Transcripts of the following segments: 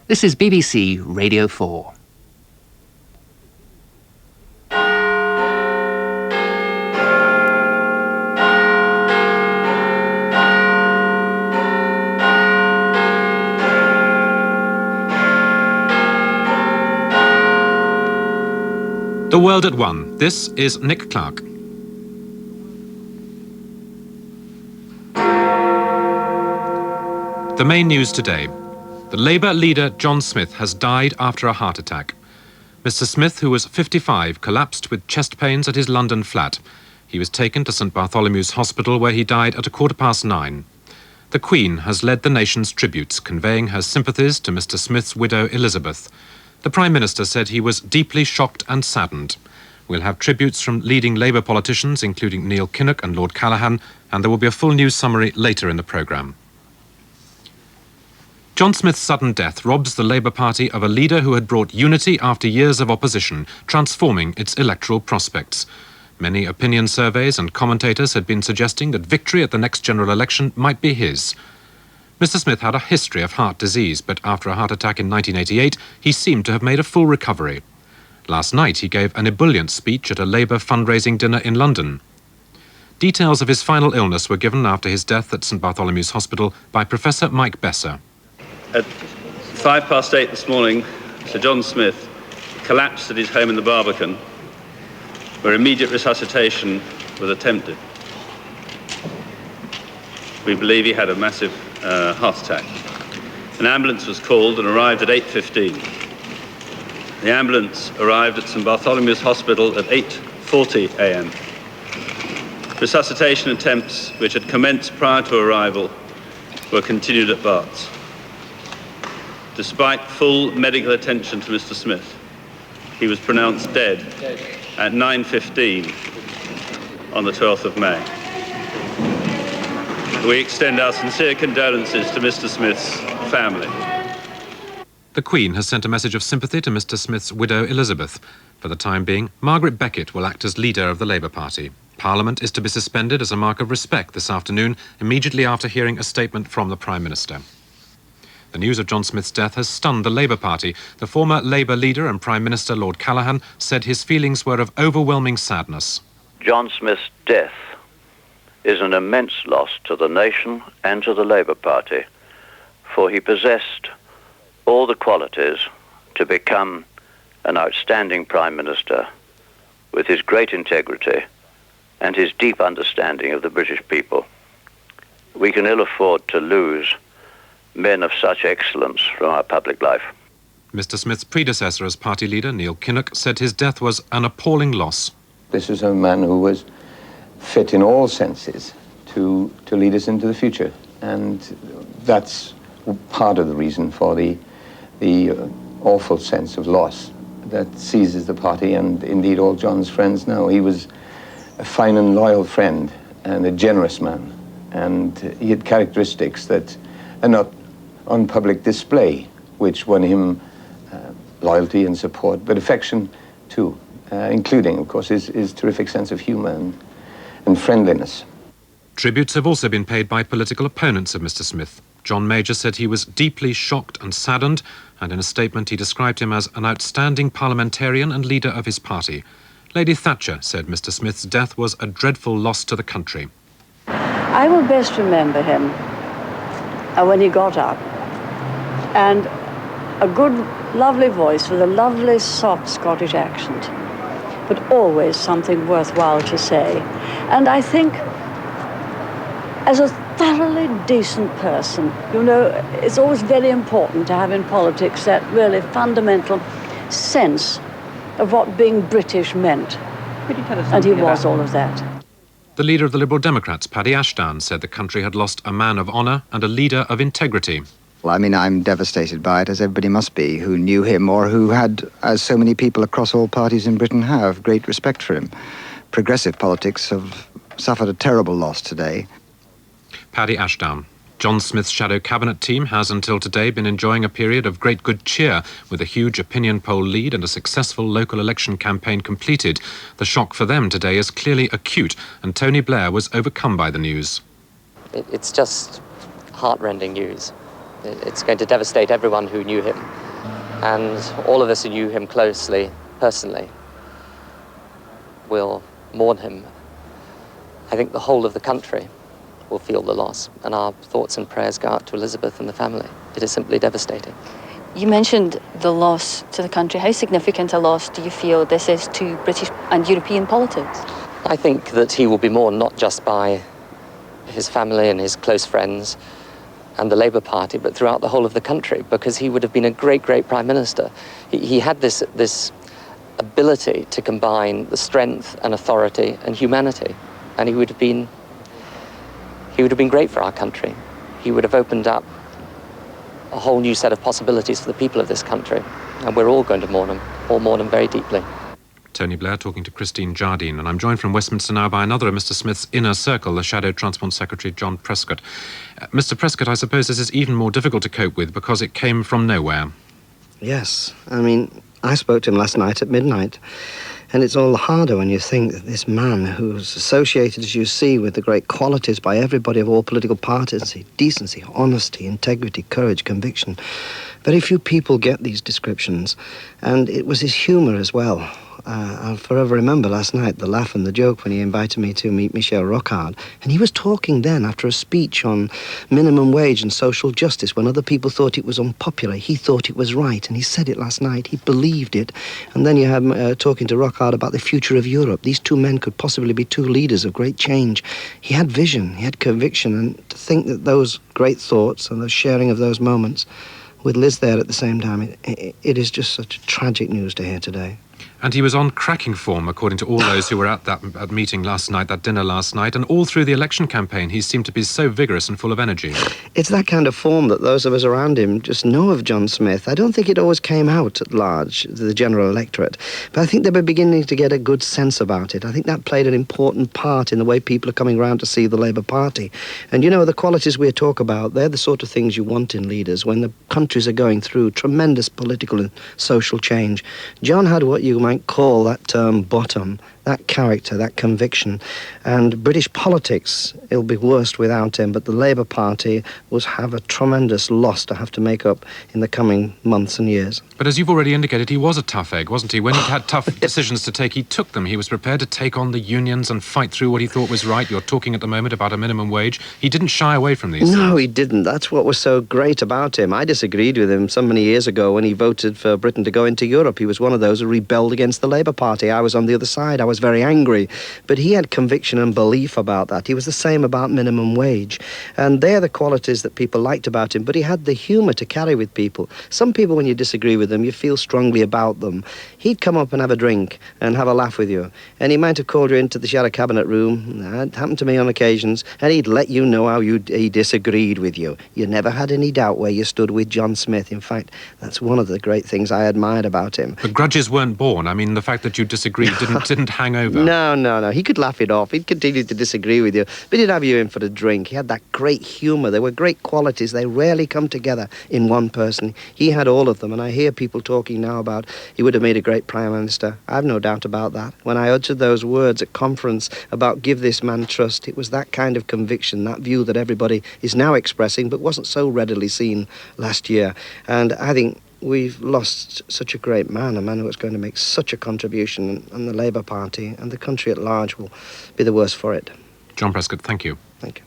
This is BBC Radio 4. The World at One. This is Nick Clarke. The main news today. The Labour leader John Smith has died after a heart attack. Mr. Smith, who was 55, collapsed with chest pains at his London flat. He was taken to St Bartholomew's Hospital, where he died at 9:15. The Queen has led the nation's tributes, conveying her sympathies to Mr. Smith's widow Elizabeth. The Prime Minister said he was deeply shocked and saddened. We'll have tributes from leading Labour politicians, including Neil Kinnock and Lord Callaghan, and there will be a full news summary later in the programme. John Smith's sudden death robs the Labour Party of a leader who had brought unity after years of opposition, transforming its electoral prospects. Many opinion surveys and commentators had been suggesting that victory at the next general election might be his. Mr. Smith had a history of heart disease, but after a heart attack in 1988, he seemed to have made a full recovery. Last night, he gave an ebullient speech at a Labour fundraising dinner in London. Details of his final illness were given after his death at St Bartholomew's Hospital by Professor Mike Besser. At 8:05 this morning, Sir John Smith collapsed at his home in the Barbican, where immediate resuscitation was attempted. We believe he had a massive heart attack. An ambulance was called and arrived at 8:15. The ambulance arrived at St Bartholomew's Hospital at 8:40 a.m. Resuscitation attempts, which had commenced prior to arrival, were continued at Barts. Despite full medical attention to Mr. Smith, he was pronounced dead at 9:15 on the 12th of May. We extend our sincere condolences to Mr. Smith's family. The Queen has sent a message of sympathy to Mr. Smith's widow Elizabeth. For the time being, Margaret Beckett will act as leader of the Labour Party. Parliament is to be suspended as a mark of respect this afternoon, immediately after hearing a statement from the Prime Minister. The news of John Smith's death has stunned the Labour Party. The former Labour leader and Prime Minister Lord Callaghan said his feelings were of overwhelming sadness. John Smith's death is an immense loss to the nation and to the Labour Party, for he possessed all the qualities to become an outstanding Prime Minister with his great integrity and his deep understanding of the British people. We can ill afford to lose men of such excellence from our public life. Mr. Smith's predecessor as party leader, Neil Kinnock, said his death was an appalling loss. This is a man who was fit in all senses to lead us into the future, and that's part of the reason for the awful sense of loss that seizes the party and indeed all John's friends now. He was a fine and loyal friend and a generous man, and he had characteristics that are not on public display, which won him loyalty and support, but affection too, including, of course, his terrific sense of humour and friendliness. Tributes have also been paid by political opponents of Mr. Smith. John Major said he was deeply shocked and saddened, and in a statement he described him as an outstanding parliamentarian and leader of his party. Lady Thatcher said Mr. Smith's death was a dreadful loss to the country. I will best remember him when he got up, and a good, lovely voice with a lovely, soft Scottish accent, but always something worthwhile to say. And I think, as a thoroughly decent person, you know, it's always very important to have in politics that really fundamental sense of what being British meant. And he was all of that. The leader of the Liberal Democrats, Paddy Ashdown, said the country had lost a man of honour and a leader of integrity. Well, I mean, I'm devastated by it, as everybody must be, who knew him or who had, as so many people across all parties in Britain have, great respect for him. Progressive politics have suffered a terrible loss today. Paddy Ashdown. John Smith's shadow cabinet team has until today been enjoying a period of great good cheer, with a huge opinion poll lead and a successful local election campaign completed. The shock for them today is clearly acute, and Tony Blair was overcome by the news. It's just heartrending news. It's going to devastate everyone who knew him. And all of us who knew him closely, personally, will mourn him. I think the whole of the country will feel the loss, and our thoughts and prayers go out to Elizabeth and the family. It is simply devastating. You mentioned the loss to the country. How significant a loss do you feel this is to British and European politics? I think that he will be mourned not just by his family and his close friends and the Labour Party, but throughout the whole of the country, because he would have been a great, great Prime Minister. He had this ability to combine the strength and authority and humanity, and he would have been great for our country. He would have opened up a whole new set of possibilities for the people of this country, and we're all going to mourn him very deeply. Tony Blair talking to Christine Jardine, and I'm joined from Westminster now by another of Mr. Smith's inner circle, the Shadow Transport Secretary, John Prescott. Mr. Prescott, I suppose this is even more difficult to cope with because it came from nowhere. Yes, I mean, I spoke to him last night at midnight, and it's all the harder when you think that this man who's associated, as you see, with the great qualities by everybody of all political parties, decency, honesty, integrity, courage, conviction. Very few people get these descriptions, and it was his humour as well. I'll forever remember last night the laugh and the joke when he invited me to meet Michel Rocard. And he was talking then after a speech on minimum wage and social justice when other people thought it was unpopular. He thought it was right, and he said it last night. He believed it. And then you had him talking to Rocard about the future of Europe. These two men could possibly be two leaders of great change. He had vision, he had conviction, and to think that those great thoughts and the sharing of those moments with Liz there at the same time, it is just such tragic news to hear today. And he was on cracking form, according to all those who were at that meeting last night, that dinner last night, and all through the election campaign, he seemed to be so vigorous and full of energy. It's that kind of form that those of us around him just know of John Smith. I don't think it always came out at large, the general electorate, but I think they were beginning to get a good sense about it. I think that played an important part in the way people are coming around to see the Labour Party. And, you know, the qualities we talk about, they're the sort of things you want in leaders when the countries are going through tremendous political and social change. John had what you might call that term bottom, that character, that conviction. And British politics, it'll be worst without him, but the Labour Party will have a tremendous loss to have to make up in the coming months and years. But as you've already indicated, he was a tough egg, wasn't he? When he had tough decisions to take, he took them. He was prepared to take on the unions and fight through what he thought was right. You're talking at the moment about a minimum wage. He didn't shy away from these things. No, he didn't. That's what was so great about him. I disagreed with him so many years ago when he voted for Britain to go into Europe. He was one of those who rebelled against the Labour Party. I was on the other side. I was very angry. But he had conviction and belief about that. He was the same about minimum wage. And they're the qualities that people liked about him. But he had the humour to carry with people. Some people, when you disagree with them, you feel strongly about them. He'd come up and have a drink and have a laugh with you. And he might have called you into the Shadow Cabinet room. That happened to me on occasions. And he'd let you know how he disagreed with you. You never had any doubt where you stood with John Smith. In fact, that's one of the great things I admired about him. But grudges weren't born. I mean, the fact that you disagreed didn't hang over. No. He could laugh it off. He'd continue to disagree with you. But he'd have you in for a drink. He had that great humour. There were great qualities. They rarely come together in one person. He had all of them. And I hear people talking now about he would have made a great Prime Minister. I have no doubt about that. When I uttered those words at conference about give this man trust, it was that kind of conviction, that view that everybody is now expressing but wasn't so readily seen last year. And I think we've lost such a great man, a man who was going to make such a contribution, and the Labour Party and the country at large will be the worse for it. John Prescott, thank you. Thank you.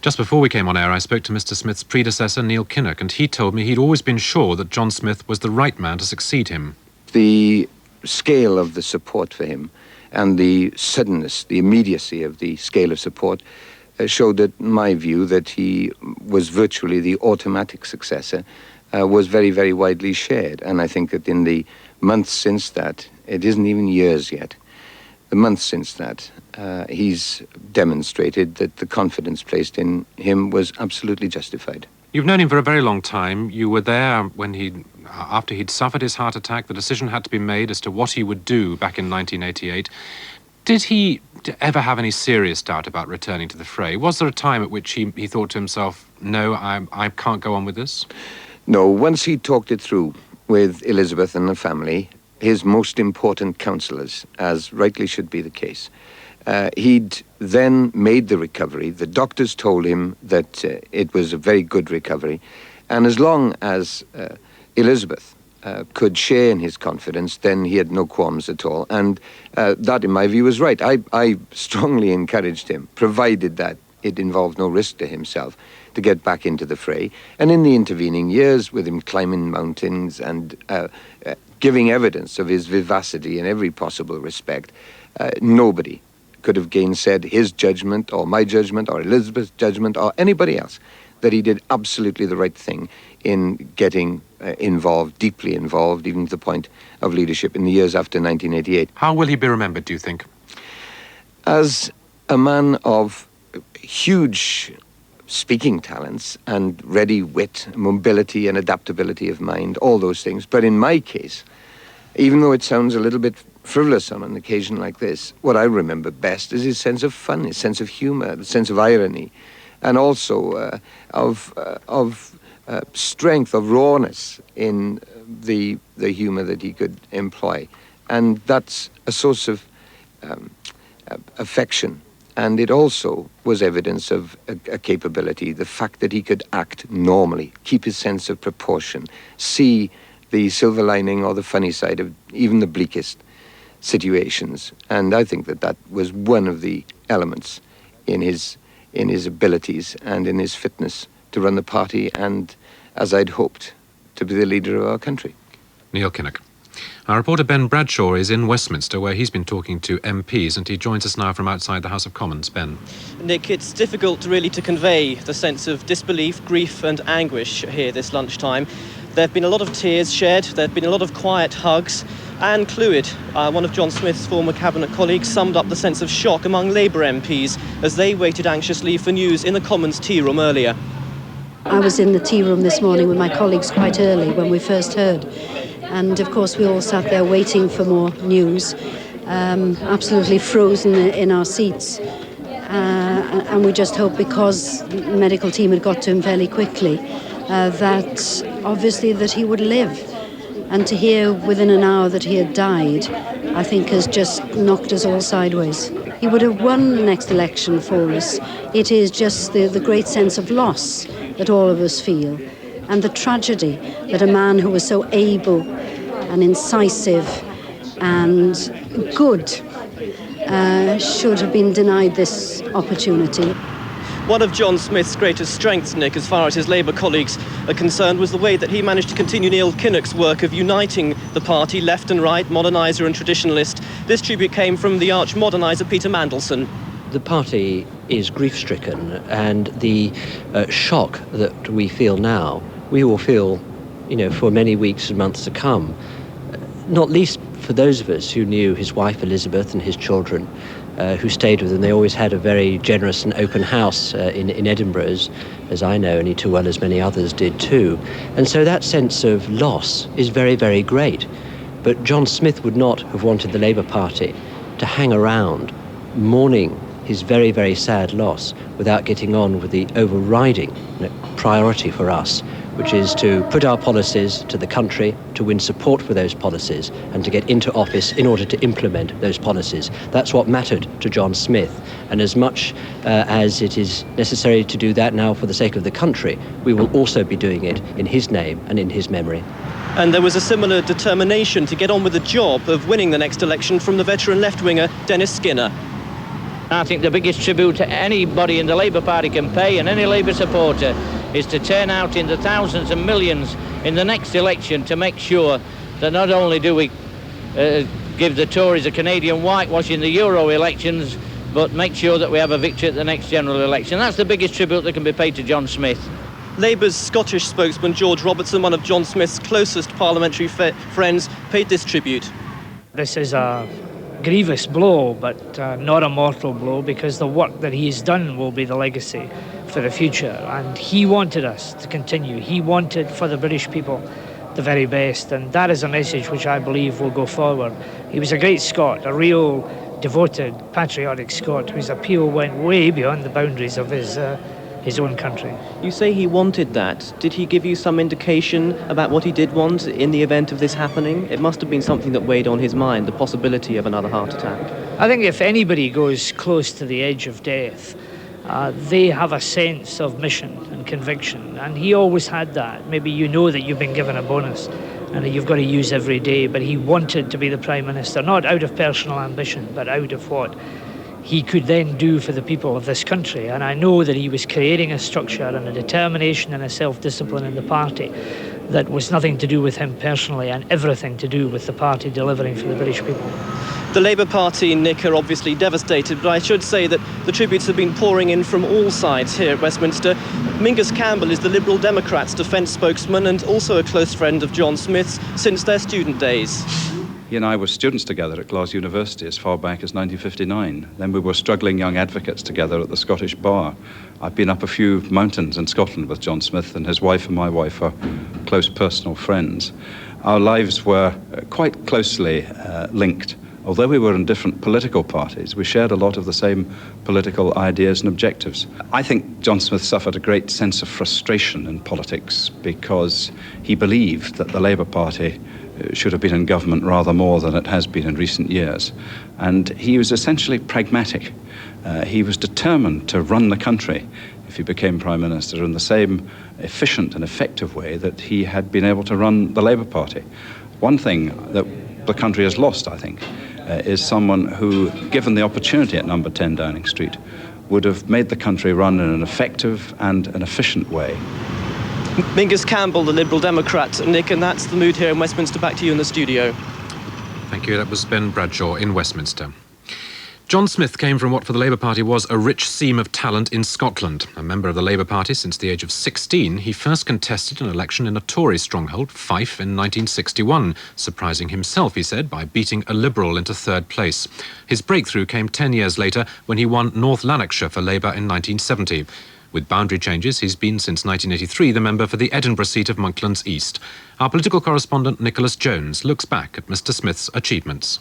Just before we came on air, I spoke to Mr. Smith's predecessor, Neil Kinnock, and he told me he'd always been sure that John Smith was the right man to succeed him. The scale of the support for him and the suddenness, the immediacy of the scale of support showed that my view that he was virtually the automatic successor was very, very widely shared. And I think that in the months since that, it isn't even years yet, the months since that, he's demonstrated that the confidence placed in him was absolutely justified. You've known him for a very long time. You were there when after he'd suffered his heart attack, the decision had to be made as to what he would do back in 1988. Did he ever have any serious doubt about returning to the fray? Was there a time at which he thought to himself, no, I can't go on with this? No, once he talked it through with Elizabeth and the family, his most important counsellors, as rightly should be the case, he'd then made the recovery. The doctors told him that it was a very good recovery, And as long as Elizabeth could share in his confidence, then he had no qualms at all. And that, in my view, was right. I strongly encouraged him, provided that it involved no risk to himself, to get back into the fray. And in the intervening years, with him climbing mountains and giving evidence of his vivacity in every possible respect, nobody could have gainsaid his judgment or my judgment or Elizabeth's judgment or anybody else, that he did absolutely the right thing in getting involved, deeply involved, even to the point of leadership in the years after 1988. How will he be remembered, do you think? As a man of huge speaking talents and ready wit, mobility and adaptability of mind, all those things. But in my case, even though it sounds a little bit frivolous on an occasion like this, what I remember best is his sense of fun, his sense of humor, the sense of irony, and also of strength, of rawness in the humor that he could employ. And that's a source of affection. And it also was evidence of a capability, the fact that he could act normally, keep his sense of proportion, see the silver lining or the funny side of even the bleakest situations. And I think that that was one of the elements in his abilities and in his fitness to run the party and, as I'd hoped, to be the leader of our country. Neil Kinnock. Our reporter Ben Bradshaw is in Westminster, where he's been talking to MPs, and he joins us now from outside the House of Commons. Ben. Nick, it's difficult really to convey the sense of disbelief, grief and anguish here this lunchtime. There have been a lot of tears shed, there have been a lot of quiet hugs. Anne Clwyd, one of John Smith's former cabinet colleagues, summed up the sense of shock among Labour MPs as they waited anxiously for news in the Commons tea room earlier. I was in the tea room this morning with my colleagues quite early when we first heard. And of course we all sat there waiting for more news, absolutely frozen in our seats. And we just hoped, because the medical team had got to him fairly quickly, that obviously that he would live. And to hear within an hour that he had died, I think has just knocked us all sideways. He would have won the next election for us. It is just the great sense of loss that all of us feel, and the tragedy that a man who was so able and incisive and good should have been denied this opportunity. One of John Smith's greatest strengths, Nick, as far as his Labour colleagues are concerned, was the way that he managed to continue Neil Kinnock's work of uniting the party, left and right, moderniser and traditionalist. This tribute came from the arch-moderniser Peter Mandelson. The party is grief-stricken, and the shock that we feel now, we will feel, for many weeks and months to come. Not least for those of us who knew his wife Elizabeth and his children, who stayed with them. They always had a very generous and open house in Edinburgh, as I know, only too well as many others did too. And so that sense of loss is very, very great. But John Smith would not have wanted the Labour Party to hang around mourning his very, very sad loss without getting on with the overriding priority for us, which is to put our policies to the country, to win support for those policies, and to get into office in order to implement those policies. That's what mattered to John Smith. And as much as it is necessary to do that now for the sake of the country, we will also be doing it in his name and in his memory. And there was a similar determination to get on with the job of winning the next election from the veteran left-winger Dennis Skinner. I think the biggest tribute to anybody in the Labour Party can pay, and any Labour supporter, is to turn out in the thousands and millions in the next election to make sure that not only do we give the Tories a Canadian whitewash in the Euro elections, but make sure that we have a victory at the next general election. That's the biggest tribute that can be paid to John Smith. Labour's Scottish spokesman George Robertson, one of John Smith's closest parliamentary friends, paid this tribute. This is a grievous blow, but not a mortal blow, because the work that he's done will be the legacy for the future. And he wanted us to continue. He wanted for the British people the very best, and that is a message which I believe will go forward. He was a great Scot, a real devoted, patriotic Scot whose appeal went way beyond the boundaries of his own country. You say he wanted that. Did he give you some indication about what he did want in the event of this happening? It must have been something that weighed on his mind, the possibility of another heart attack. I think if anybody goes close to the edge of death, they have a sense of mission and conviction, and he always had that. Maybe you know that you've been given a bonus and that you've got to use every day, but he wanted to be the Prime Minister, not out of personal ambition, but out of what he could then do for the people of this country. And I know that he was creating a structure and a determination and a self-discipline in the party that was nothing to do with him personally and everything to do with the party delivering for the British people. The Labour Party, Nick, are obviously devastated, but I should say that the tributes have been pouring in from all sides here at Westminster. Mingus Campbell is the Liberal Democrats' defence spokesman and also a close friend of John Smith's since their student days. He and I were students together at Glasgow University as far back as 1959. Then we were struggling young advocates together at the Scottish Bar. I've been up a few mountains in Scotland with John Smith, and his wife and my wife are close personal friends. Our lives were quite closely linked. Although we were in different political parties, we shared a lot of the same political ideas and objectives. I think John Smith suffered a great sense of frustration in politics because he believed that the Labour Party should have been in government rather more than it has been in recent years. And he was essentially pragmatic. He was determined to run the country if he became Prime Minister in the same efficient and effective way that he had been able to run the Labour Party. One thing that the country has lost, I think, is someone who, given the opportunity at number 10 Downing Street, would have made the country run in an effective and an efficient way. Mingus Campbell, the Liberal Democrat, Nick, and that's the mood here in Westminster. Back to you in the studio. Thank you. That was Ben Bradshaw in Westminster. John Smith came from what for the Labour Party was a rich seam of talent in Scotland. A member of the Labour Party since the age of 16, he first contested an election in a Tory stronghold, Fife, in 1961, surprising himself, he said, by beating a Liberal into third place. His breakthrough came 10 years later when he won North Lanarkshire for Labour in 1970. With boundary changes, he's been since 1983 the member for the Edinburgh seat of Monklands East. Our political correspondent Nicholas Jones looks back at Mr Smith's achievements.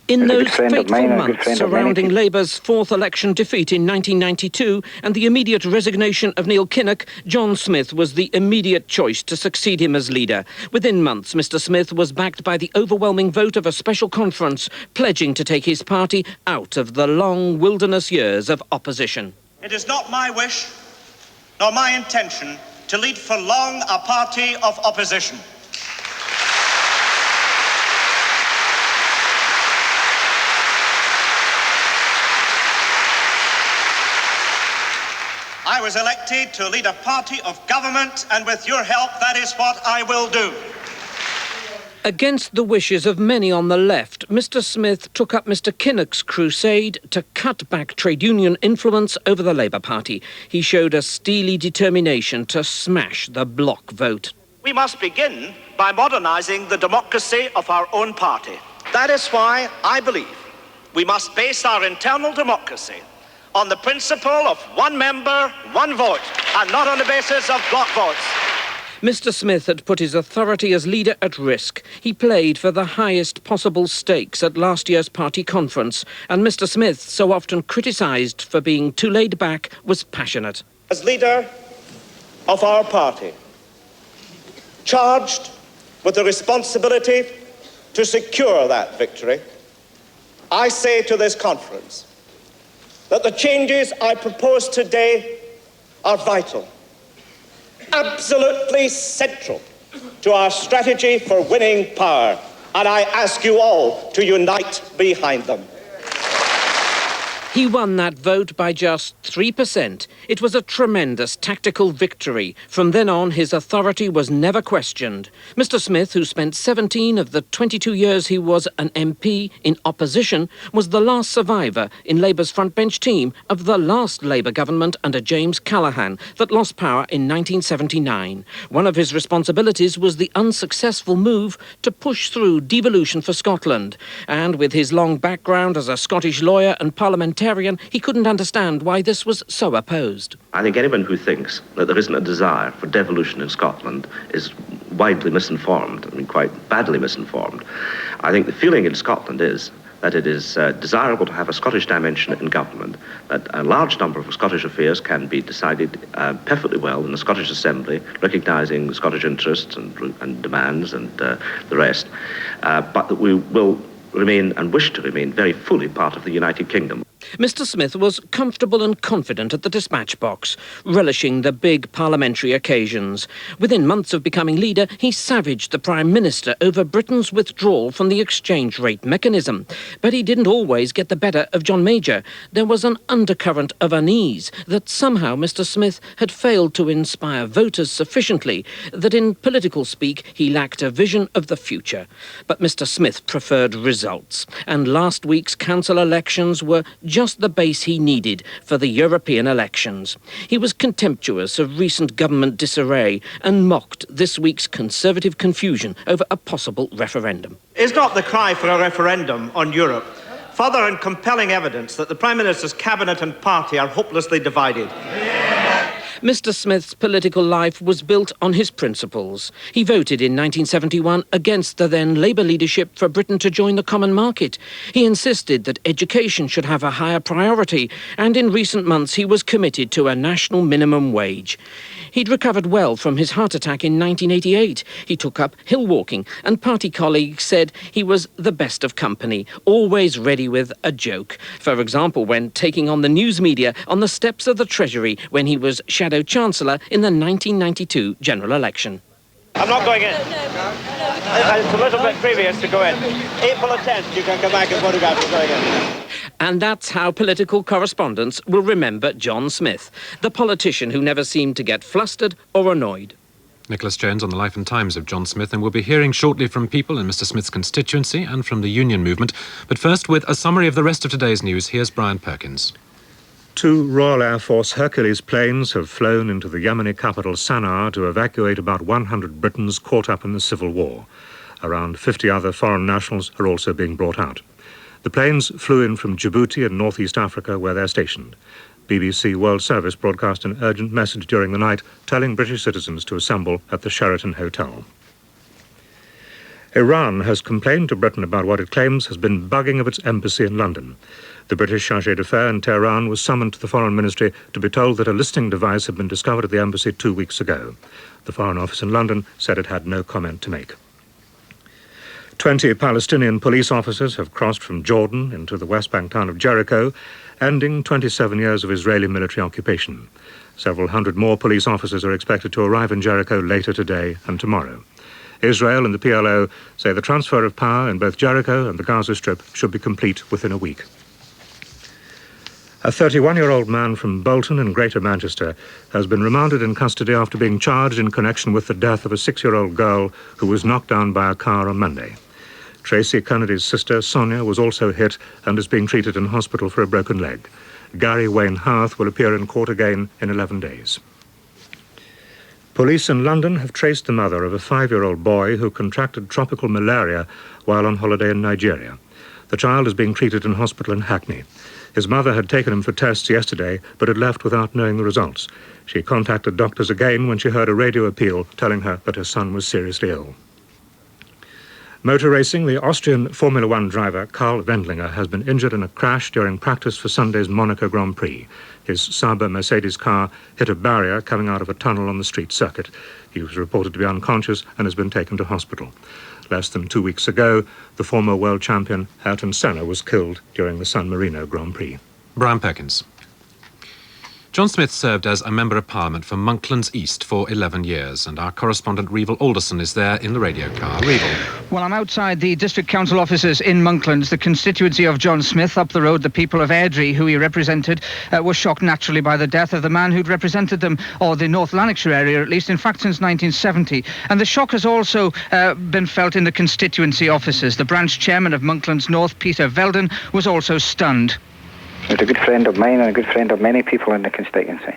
In those fateful months surrounding Labour's fourth election defeat in 1992 and the immediate resignation of Neil Kinnock, John Smith was the immediate choice to succeed him as leader. Within months, Mr Smith was backed by the overwhelming vote of a special conference, pledging to take his party out of the long wilderness years of opposition. It is not my wish nor my intention to lead for long a party of opposition. I was elected to lead a party of government, and with your help, that is what I will do. Against the wishes of many on the left, Mr Smith took up Mr Kinnock's crusade to cut back trade union influence over the Labour Party. He showed a steely determination to smash the bloc vote. We must begin by modernising the democracy of our own party. That is why I believe we must base our internal democracy on the principle of one member, one vote, and not on the basis of bloc votes. Mr Smith had put his authority as leader at risk. He played for the highest possible stakes at last year's party conference, and Mr Smith, so often criticised for being too laid back, was passionate. As leader of our party, charged with the responsibility to secure that victory, I say to this conference that the changes I propose today are vital, absolutely central to our strategy for winning power, and I ask you all to unite behind them. He won that vote by just 3%. It was a tremendous tactical victory. From then on, his authority was never questioned. Mr Smith, who spent 17 of the 22 years he was an MP in opposition, was the last survivor in Labour's frontbench team of the last Labour government under James Callaghan that lost power in 1979. One of his responsibilities was the unsuccessful move to push through devolution for Scotland. And with his long background as a Scottish lawyer and parliamentarian, he couldn't understand why this was so opposed. I think anyone who thinks that there isn't a desire for devolution in Scotland is widely misinformed, I mean quite badly misinformed. I think the feeling in Scotland is that it is desirable to have a Scottish dimension in government, that a large number of Scottish affairs can be decided perfectly well in the Scottish Assembly, recognising Scottish interests and demands and the rest, but that we will remain and wish to remain very fully part of the United Kingdom. Mr. Smith was comfortable and confident at the dispatch box, relishing the big parliamentary occasions. Within months of becoming leader, he savaged the Prime Minister over Britain's withdrawal from the exchange rate mechanism. But he didn't always get the better of John Major. There was an undercurrent of unease that somehow Mr. Smith had failed to inspire voters sufficiently, that in political speak he lacked a vision of the future. But Mr. Smith preferred results, and last week's council elections were just the base he needed for the European elections. He was contemptuous of recent government disarray and mocked this week's Conservative confusion over a possible referendum. Is not the cry for a referendum on Europe further and compelling evidence that the Prime Minister's cabinet and party are hopelessly divided? Mr. Smith's political life was built on his principles. He voted in 1971 against the then Labour leadership for Britain to join the common market. He insisted that education should have a higher priority, and in recent months he was committed to a national minimum wage. He'd recovered well from his heart attack in 1988. He took up hill walking, and party colleagues said he was the best of company, always ready with a joke. For example, when taking on the news media on the steps of the Treasury when he was Shadow Chancellor in the 1992 general election. I'm not going in. It's a little bit previous to go in. April 10th, you can come back and photograph me going in. And that's how political correspondents will remember John Smith, the politician who never seemed to get flustered or annoyed. Nicholas Jones on the life and times of John Smith, and we'll be hearing shortly from people in Mr. Smith's constituency and from the union movement. But first, with a summary of the rest of today's news, here's Brian Perkins. 2 Royal Air Force Hercules planes have flown into the Yemeni capital Sana'a to evacuate about 100 Britons caught up in the civil war. Around 50 other foreign nationals are also being brought out. The planes flew in from Djibouti in northeast Africa, where they're stationed. BBC World Service broadcast an urgent message during the night telling British citizens to assemble at the Sheraton Hotel. Iran has complained to Britain about what it claims has been bugging of its embassy in London. The British chargé d'affaires in Tehran was summoned to the Foreign Ministry to be told that a listening device had been discovered at the embassy 2 weeks ago. The Foreign Office in London said it had no comment to make. 20 Palestinian police officers have crossed from Jordan into the West Bank town of Jericho, ending 27 years of Israeli military occupation. Several hundred more police officers are expected to arrive in Jericho later today and tomorrow. Israel and the PLO say the transfer of power in both Jericho and the Gaza Strip should be complete within a week. A 31-year-old man from Bolton in Greater Manchester has been remanded in custody after being charged in connection with the death of a 6-year-old girl who was knocked down by a car on Monday. Tracy Kennedy's sister, Sonia, was also hit and is being treated in hospital for a broken leg. Gary Wayne Howarth will appear in court again in 11 days. Police in London have traced the mother of a 5-year-old boy who contracted tropical malaria while on holiday in Nigeria. The child is being treated in hospital in Hackney. His mother had taken him for tests yesterday, but had left without knowing the results. She contacted doctors again when she heard a radio appeal telling her that her son was seriously ill. Motor racing, the Austrian Formula One driver Karl Wendlinger has been injured in a crash during practice for Sunday's Monaco Grand Prix. His Sauber Mercedes car hit a barrier coming out of a tunnel on the street circuit. He was reported to be unconscious and has been taken to hospital. Less than 2 weeks ago, the former world champion Ayrton Senna was killed during the San Marino Grand Prix. Brian Perkins. John Smith served as a Member of Parliament for Monklands East for 11 years, and our correspondent Revel Alderson is there in the radio car. Revel. Well, I'm outside the District Council offices in Monklands, the constituency of John Smith. Up the road, the people of Airdrie, who he represented, were shocked naturally by the death of the man who'd represented them, or the North Lanarkshire area at least, in fact, since 1970. And the shock has also been felt in the constituency offices. The branch chairman of Monklands North, Peter Velden, was also stunned. He was a good friend of mine and a good friend of many people in the constituency.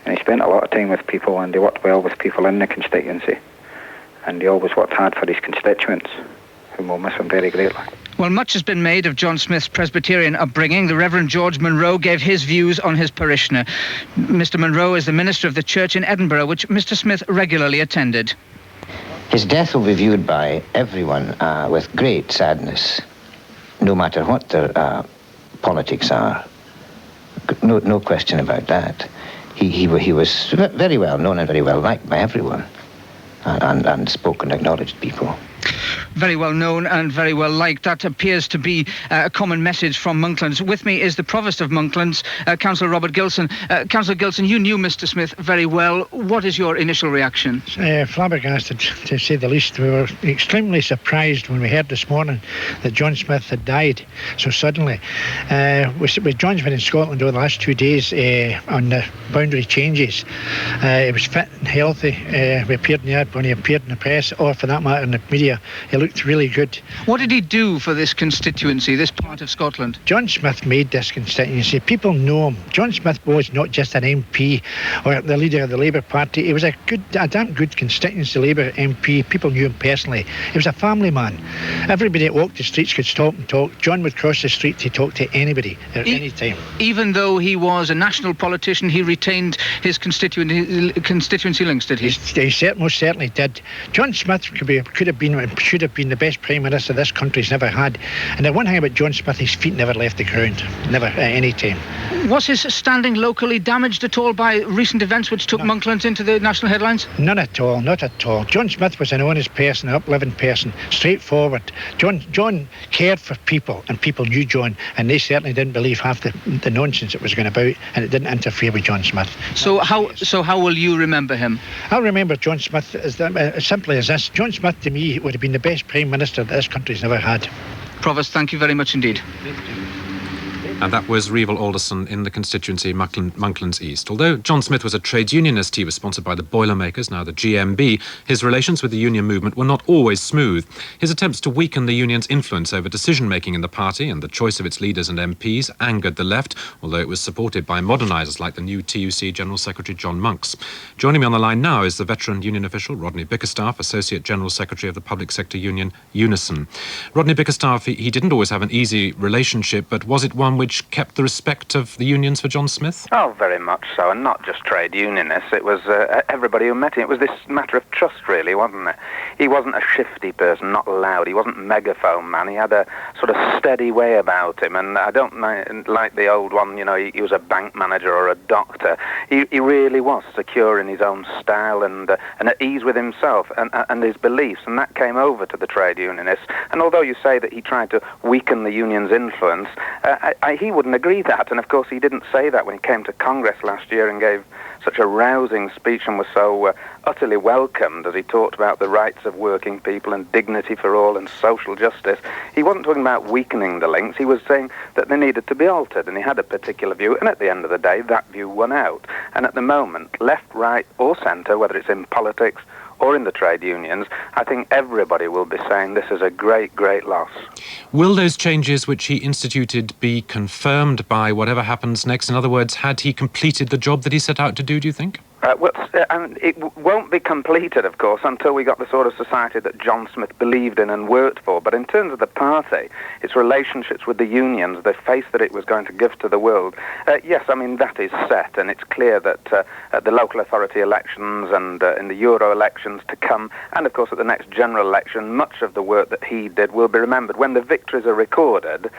And he spent a lot of time with people, and he worked well with people in the constituency. And he always worked hard for his constituents, whom we'll miss him very greatly. Well, much has been made of John Smith's Presbyterian upbringing. The Reverend George Munro gave his views on his parishioner. Mr. Munro is the minister of the church in Edinburgh, which Mr. Smith regularly attended. His death will be viewed by everyone with great sadness, no matter what their politics are. No question about that. He was very well known and very well liked by everyone, and spoke and acknowledged people. Very well known and very well liked. That appears to be a common message from Monklands. With me is the Provost of Monklands, Councillor Robert Gilson. Councillor Gilson, you knew Mr Smith very well. What is your initial reaction? Flabbergasted, to say the least. We were extremely surprised when we heard this morning that John Smith had died so suddenly. John's been in Scotland over the last 2 days on the boundary changes. He was fit and healthy. We appeared in the ad when he appeared in the press, or for that matter in the media. He looked really good. What did he do for this constituency, this part of Scotland? John Smith made this constituency. People know him. John Smith was not just an MP or the leader of the Labour Party. He was a damn good constituency Labour MP. People knew him personally. He was a family man. Everybody that walked the streets could stop and talk. John would cross the street to talk to anybody at any time. Even though he was a national politician, he retained his constituency links, did he? He most certainly did. John Smith could have been and should have been the best Prime Minister this country's never had. And the one thing about John Smith, his feet never left the ground. Never, at any time. Was his standing locally damaged at all by recent events which took Monklands into the national headlines? None at all, not at all. John Smith was an honest person, an upliving person, straightforward. John cared for people, and people knew John, and they certainly didn't believe half the nonsense it was going about, and it didn't interfere with John Smith. So how will you remember him? I'll remember John Smith as simply as this. John Smith, to me, would have been the best Prime Minister that this country's never had. Provost, thank you very much indeed. And that was Revel Alderson in the constituency Monklands East. Although John Smith was a trades unionist, he was sponsored by the Boilermakers, now the GMB, his relations with the union movement were not always smooth. His attempts to weaken the union's influence over decision-making in the party and the choice of its leaders and MPs angered the left, although it was supported by modernisers like the new TUC General Secretary John Monks. Joining me on the line now is the veteran union official, Rodney Bickerstaff, Associate General Secretary of the Public Sector Union, Unison. Rodney Bickerstaff, he didn't always have an easy relationship, but was it one which kept the respect of the unions for John Smith? Oh, very much so, and not just trade unionists. It was everybody who met him. It was this matter of trust, really, wasn't it? He wasn't a shifty person, not loud. He wasn't megaphone man. He had a sort of steady way about him, and I don't like the old one, you know, he was a bank manager or a doctor. He really was secure in his own style and at ease with himself and his beliefs, and that came over to the trade unionists. And although you say that he tried to weaken the union's influence, he wouldn't agree that, and of course he didn't say that when he came to Congress last year and gave such a rousing speech and was so utterly welcomed as he talked about the rights of working people and dignity for all and social justice. He wasn't talking about weakening the links, he was saying that they needed to be altered, and he had a particular view, and at the end of the day that view won out. And at the moment, left, right or centre, whether it's in politics or in the trade unions, I think everybody will be saying this is a great, great loss. Will those changes which he instituted be confirmed by whatever happens next? In other words, had he completed the job that he set out to do you think? And it won't be completed, of course, until we got the sort of society that John Smith believed in and worked for. But in terms of the party, its relationships with the unions, the face that it was going to give to the world, yes, I mean, that is set. And it's clear that at the local authority elections and in the Euro elections to come, and of course at the next general election, much of the work that he did will be remembered. When the victories are recorded,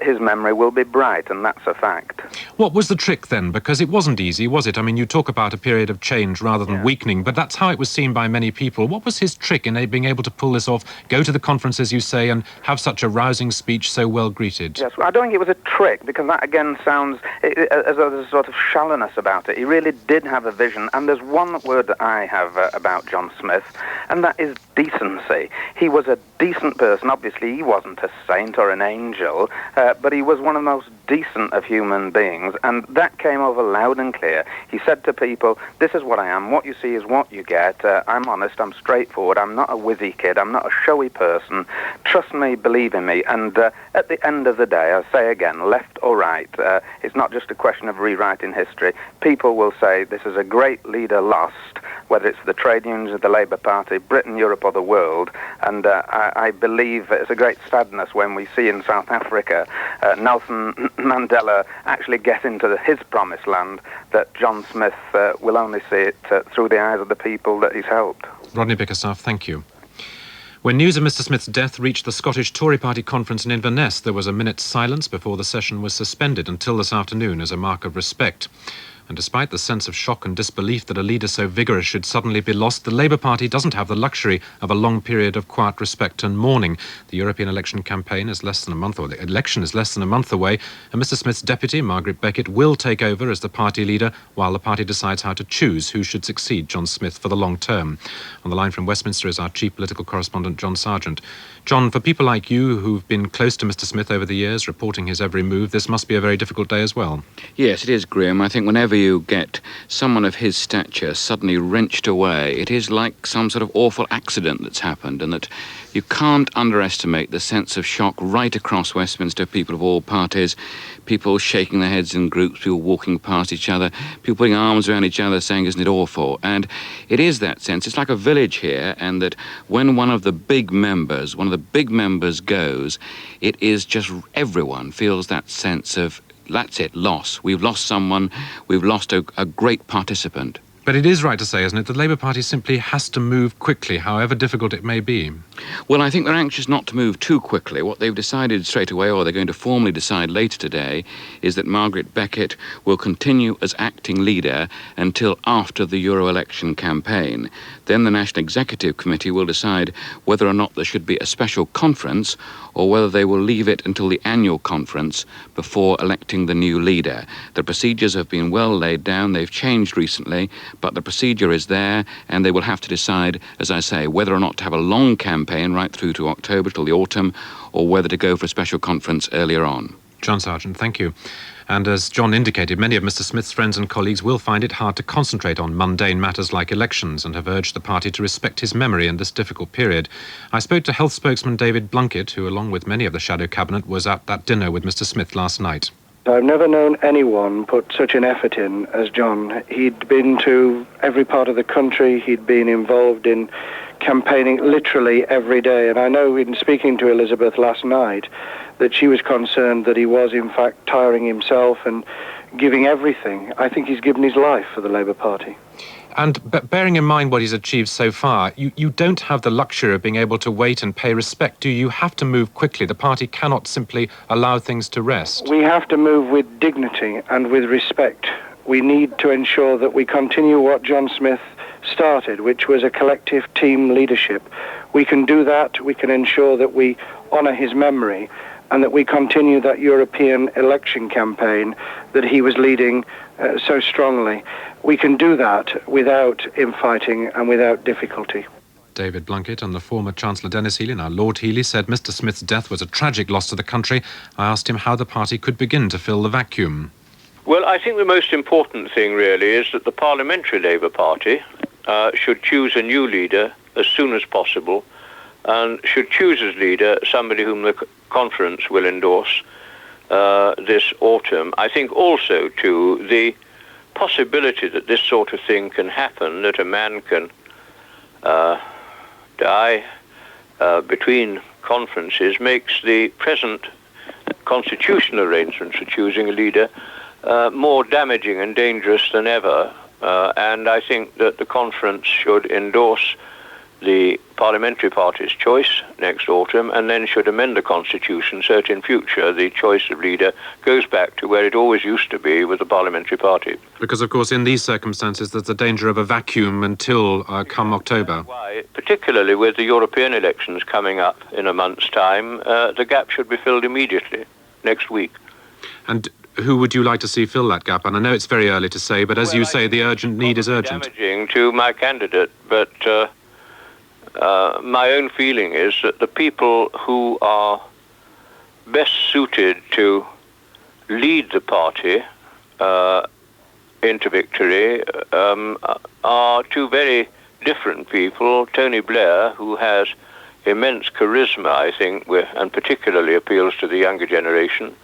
his memory will be bright, and that's a fact. What was the trick then? Because it wasn't easy, was it? I mean, you talk about a period of change rather than weakening, but that's how it was seen by many people. What was his trick in being able to pull this off, go to the conferences, you say, and have such a rousing speech so well greeted? Yes, well, I don't think it was a trick, because that again sounds as though there's a sort of shallowness about it. He really did have a vision, and there's one word that I have about John Smith, and that is decency. He was a decent person. Obviously, he wasn't a saint or an angel, but he was one of the most decent of human beings, and that came over loud and clear. He said to people, this is what I am, what you see is what you get, I'm honest, I'm straightforward, I'm not a whizzy kid, I'm not a showy person, trust me, believe in me, and at the end of the day, I say again, left or right, it's not just a question of rewriting history. People will say this is a great leader lost, whether it's the trade unions or the Labour Party, Britain, Europe or the world, and I believe it's a great sadness when we see in South Africa Nelson Mandela actually get into his promised land, that John Smith will only see it through the eyes of the people that he's helped. Rodney Bickerstaff, thank you. When news of Mr Smith's death reached the Scottish Tory Party conference in Inverness, there was a minute's silence before the session was suspended until this afternoon as a mark of respect. And despite the sense of shock and disbelief that a leader so vigorous should suddenly be lost, the Labour Party doesn't have the luxury of a long period of quiet respect and mourning. The European election campaign is less than a month, or the election is less than a month away, and Mr Smith's deputy, Margaret Beckett, will take over as the party leader while the party decides how to choose who should succeed John Smith for the long term. On the line from Westminster is our chief political correspondent, John Sargent. John, for people like you who've been close to Mr Smith over the years, reporting his every move, this must be a very difficult day as well. Yes, it is grim. I think whenever you get someone of his stature suddenly wrenched away, it is like some sort of awful accident that's happened, and that you can't underestimate the sense of shock right across Westminster, people of all parties, people shaking their heads in groups, people walking past each other, people putting arms around each other saying, isn't it awful? And it is that sense. It's like a village here, and that when one of the big members goes, it is just everyone feels that sense of, that's it, loss. We've lost someone, we've lost a great participant. But it is right to say, isn't it, the Labour Party simply has to move quickly, however difficult it may be. Well, I think they're anxious not to move too quickly. What they've decided straight away, or they're going to formally decide later today, is that Margaret Beckett will continue as acting leader until after the Euro election campaign. Then the National Executive Committee will decide whether or not there should be a special conference, or whether they will leave it until the annual conference before electing the new leader. The procedures have been well laid down. They've changed recently, but the procedure is there, and they will have to decide, as I say, whether or not to have a long campaign right through to October till the autumn, or whether to go for a special conference earlier on. John Sargent, thank you. And as John indicated, many of Mr Smith's friends and colleagues will find it hard to concentrate on mundane matters like elections, and have urged the party to respect his memory in this difficult period. I spoke to health spokesman David Blunkett, who, along with many of the shadow cabinet, was at that dinner with Mr Smith last night. I've never known anyone put such an effort in as John. He'd been to every part of the country. He'd been involved in campaigning literally every day. And I know in speaking to Elizabeth last night that she was concerned that he was in fact tiring himself and giving everything. I think he's given his life for the Labour Party. And bearing in mind what he's achieved so far, you don't have the luxury of being able to wait and pay respect, do you? You have to move quickly. The party cannot simply allow things to rest. We have to move with dignity and with respect. We need to ensure that we continue what John Smith started, which was a collective team leadership. We can do that. We can ensure that we honour his memory, and that we continue that European election campaign that he was leading so strongly. We can do that without infighting and without difficulty. David Blunkett and the former Chancellor Denis Healey, now Lord Healey, said Mr Smith's death was a tragic loss to the country. I asked him how the party could begin to fill the vacuum. Well, I think the most important thing really is that the Parliamentary Labour Party should choose a new leader as soon as possible, and should choose as leader somebody whom the conference will endorse this autumn. I think also, too, the possibility that this sort of thing can happen, that a man can die between conferences, makes the present constitutional arrangements for choosing a leader more damaging and dangerous than ever. And I think that the conference should endorse the parliamentary party's choice next autumn, and then should amend the constitution so that in future the choice of leader goes back to where it always used to be, with the parliamentary party. Because, of course, in these circumstances, there's a danger of a vacuum until come October. Why, particularly with the European elections coming up in a month's time, the gap should be filled immediately, next week. And who would you like to see fill that gap? And I know it's very early to say, but as you say, the urgent need is urgent. Damaging to my candidate, but my own feeling is that the people who are best suited to lead the party into victory are two very different people. Tony Blair, who has immense charisma, I think, and particularly appeals to the younger generation,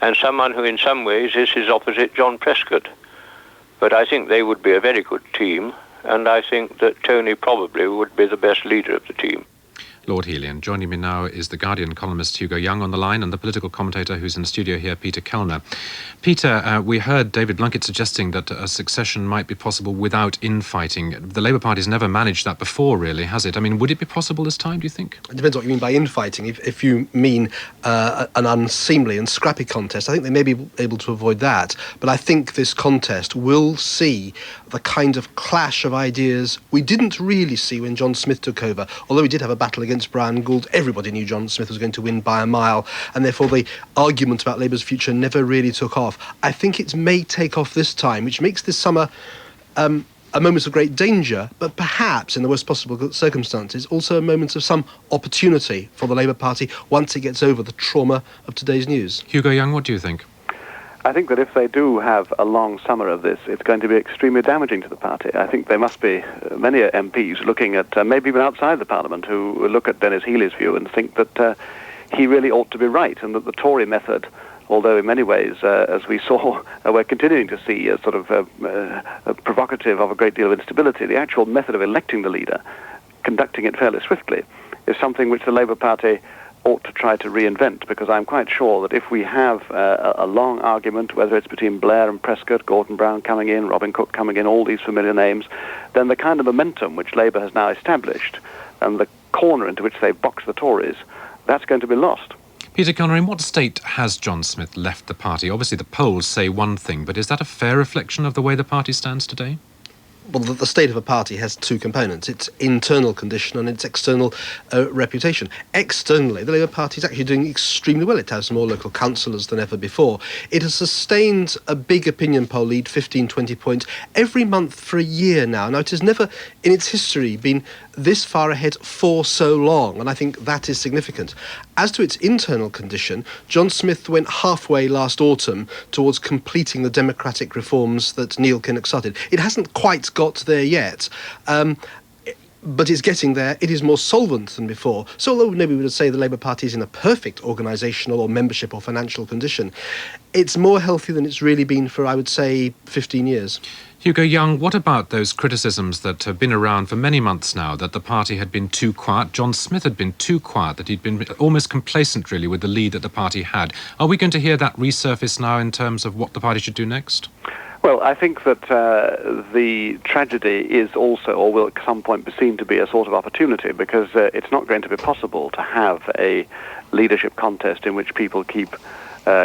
and someone who in some ways is his opposite, John Prescott. But I think they would be a very good team, and I think that Tony probably would be the best leader of the team. Lord Healy. And joining me now is the Guardian columnist Hugo Young on the line and the political commentator who's in the studio here, Peter Kellner. Peter, we heard David Blunkett suggesting that a succession might be possible without infighting. The Labour Party's never managed that before, really, has it? I mean, would it be possible this time, do you think? It depends what you mean by infighting. If you mean an unseemly and scrappy contest, I think they may be able to avoid that. But I think this contest will see the kind of clash of ideas we didn't really see when John Smith took over. Although we did have a battle against Brian Gould, everybody knew John Smith was going to win by a mile, and therefore the argument about Labour's future never really took off. I think it may take off this time, which makes this summer a moment of great danger, but perhaps, in the worst possible circumstances, also a moment of some opportunity for the Labour Party once it gets over the trauma of today's news. Hugo Young, what do you think? I think that if they do have a long summer of this, it's going to be extremely damaging to the party. I think there must be many MPs looking at, maybe even outside the Parliament, who look at Dennis Healy's view and think that he really ought to be right, and that the Tory method, although in many ways, as we saw, we're continuing to see a sort of provocative of a great deal of instability, the actual method of electing the leader, conducting it fairly swiftly, is something which the Labour Party ought to try to reinvent, because I'm quite sure that if we have a long argument, whether it's between Blair and Prescott, Gordon Brown coming in, Robin Cook coming in, all these familiar names, then the kind of momentum which Labour has now established and the corner into which they box the Tories, that's going to be lost. Peter Kellner, in what state has John Smith left the party? Obviously the polls say one thing, but is that a fair reflection of the way the party stands today? Well, the state of a party has two components, its internal condition and its external reputation. Externally, the Labour Party is actually doing extremely well. It has more local councillors than ever before. It has sustained a big opinion poll lead, 15, 20 points, every month for a year now. Now, it has never, in its history, been this far ahead for so long, and I think that is significant. As to its internal condition, John Smith went halfway last autumn towards completing the democratic reforms that Neil Kinnock started. It hasn't quite got there yet, but it's getting there. It is more solvent than before. So although maybe we would say the Labour Party is in a perfect organisational or membership or financial condition, it's more healthy than it's really been for, I would say, 15 years. Hugo Young, what about those criticisms that have been around for many months now, that the party had been too quiet, John Smith had been too quiet, that he'd been almost complacent, really, with the lead that the party had? Are we going to hear that resurface now in terms of what the party should do next? Well, I think that the tragedy is also, or will at some point be seen to be, a sort of opportunity, because it's not going to be possible to have a leadership contest in which people keep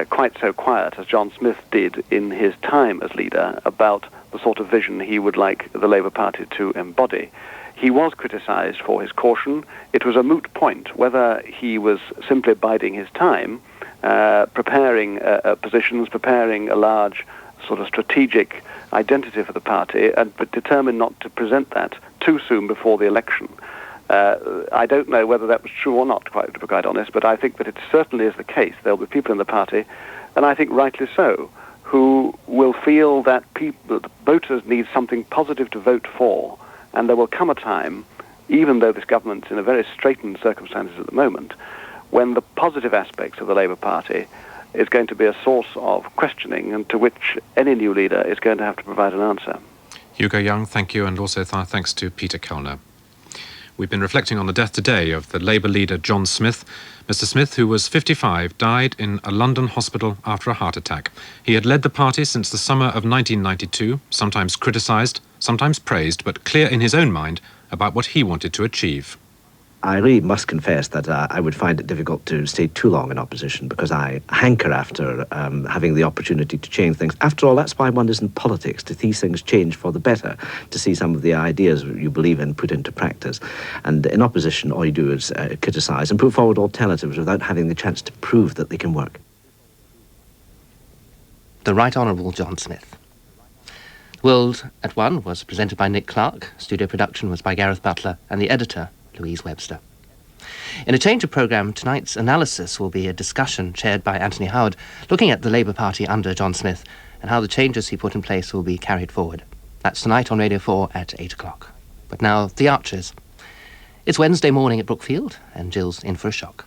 quite so quiet as John Smith did in his time as leader about the sort of vision he would like the Labour Party to embody. He was criticised for his caution. It was a moot point whether he was simply biding his time, preparing positions, preparing a large sort of strategic identity for the party, but determined not to present that too soon before the election. I don't know whether that was true or not, to be quite honest, but I think that it certainly is the case. There'll be people in the party, and I think rightly so, who will feel that the voters need something positive to vote for, and there will come a time, even though this government's in a very straitened circumstances at the moment, when the positive aspects of the Labour Party is going to be a source of questioning, and to which any new leader is going to have to provide an answer. Hugo Young, thank you, and also thanks to Peter Kellner. We've been reflecting on the death today of the Labour leader John Smith. Mr. Smith, who was 55, died in a London hospital after a heart attack. He had led the party since the summer of 1992, sometimes criticised, sometimes praised, but clear in his own mind about what he wanted to achieve. I really must confess that I would find it difficult to stay too long in opposition, because I hanker after having the opportunity to change things. After all, that's why one is in politics, to see things change for the better, to see some of the ideas you believe in put into practice. And in opposition, all you do is criticise and put forward alternatives without having the chance to prove that they can work. The Right Honourable John Smith. World at One was presented by Nick Clarke, studio production was by Gareth Butler, and the editor, Louise Webster. In a change of programme, tonight's analysis will be a discussion chaired by Anthony Howard, looking at the Labour Party under John Smith and how the changes he put in place will be carried forward. That's tonight on Radio 4 at 8 o'clock. But now, The Archers. It's Wednesday morning at Brookfield, and Jill's in for a shock.